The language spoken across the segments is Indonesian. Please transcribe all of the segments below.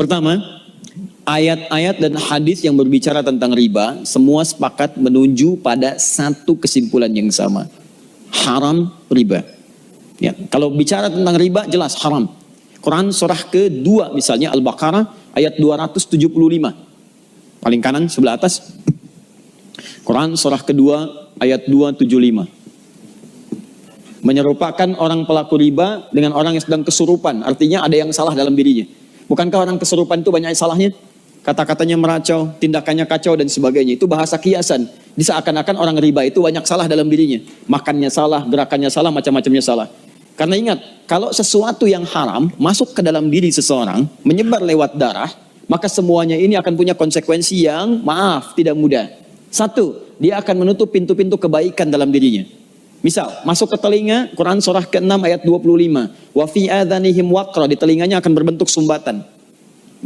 Pertama, ayat-ayat dan hadis yang berbicara tentang riba semua sepakat menuju pada satu kesimpulan yang sama. Haram riba. Ya, kalau bicara tentang riba jelas haram. Quran surah kedua misalnya Al-Baqarah ayat 275. Paling kanan sebelah atas. Quran surah kedua ayat 275. Menyerupakan orang pelaku riba dengan orang yang sedang kesurupan. Artinya ada yang salah dalam dirinya. Bukankah orang kesurupan itu banyak salahnya? Kata-katanya meracau, tindakannya kacau dan sebagainya. Itu bahasa kiasan. Seakan-akan orang riba itu banyak salah dalam dirinya. Makannya salah, gerakannya salah, macam-macamnya salah. Karena ingat, kalau sesuatu yang haram masuk ke dalam diri seseorang, menyebar lewat darah, maka semuanya ini akan punya konsekuensi yang maaf, tidak mudah. Satu, dia akan menutup pintu-pintu kebaikan dalam dirinya. Misal, masuk ke telinga, Quran surah ke-6 ayat 25. Wa fi adhanihim waqra, di telinganya akan berbentuk sumbatan.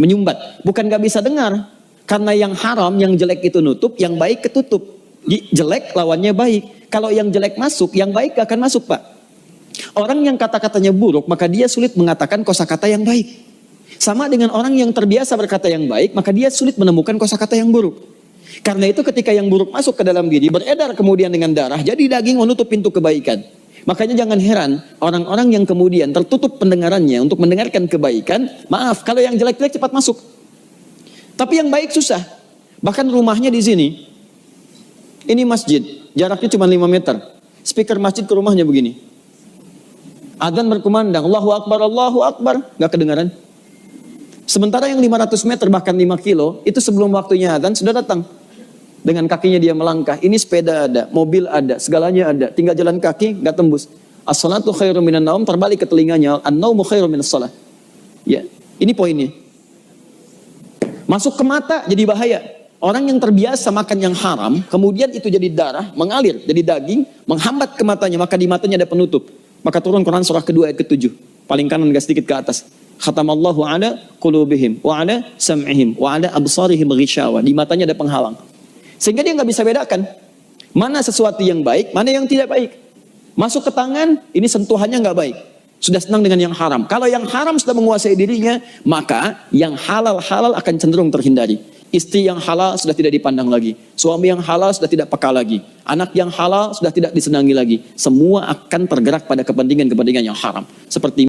Menyumbat. Bukan gak bisa dengar. Karena yang haram, yang jelek itu nutup, yang baik ketutup. Jelek lawannya baik. Kalau yang jelek masuk, yang baik gak akan masuk, Pak. Orang yang kata-katanya buruk, maka dia sulit mengatakan kosakata yang baik. Sama dengan orang yang terbiasa berkata yang baik, maka dia sulit menemukan kosakata yang buruk. Karena itu ketika yang buruk masuk ke dalam diri, beredar kemudian dengan darah, jadi daging menutup pintu kebaikan. Makanya jangan heran, orang-orang yang kemudian tertutup pendengarannya untuk mendengarkan kebaikan, maaf, kalau yang jelek-jelek cepat masuk. Tapi yang baik susah. Bahkan rumahnya di sini, ini masjid, jaraknya cuma 5 meter. Speaker masjid ke rumahnya begini. Adzan berkumandang, Allahu Akbar, gak kedengaran. Sementara yang 500 meter bahkan 5 kilo, itu sebelum waktunya adzan sudah datang. Dengan kakinya dia melangkah, ini sepeda ada, mobil ada, segalanya ada. Tinggal jalan kaki, gak tembus. As-salatu khairum minan naum, terbalik ke telinganya. An-naumu khairum minas salah. Ya, ini poinnya. Masuk ke mata jadi bahaya. Orang yang terbiasa makan yang haram, kemudian itu jadi darah, mengalir, jadi daging, menghambat ke matanya, maka di matanya ada penutup. Maka turun Quran surah kedua ayat ke-7. Paling kanan agak sedikit ke atas. Khatamallahu ala qulubihim wa ala sam'ihim wa ala absarihim ghishawa. Di matanya ada penghalang. Sehingga dia nggak bisa bedakan mana sesuatu yang baik, mana yang tidak baik. Masuk ke tangan, ini sentuhannya nggak baik. Sudah senang dengan yang haram. Kalau yang haram sudah menguasai dirinya, maka yang halal-halal akan cenderung terhindari. Istri yang halal sudah tidak dipandang lagi. Suami yang halal sudah tidak peka lagi. Anak yang halal sudah tidak disenangi lagi. Semua akan tergerak pada kepentingan-kepentingan yang haram. Seperti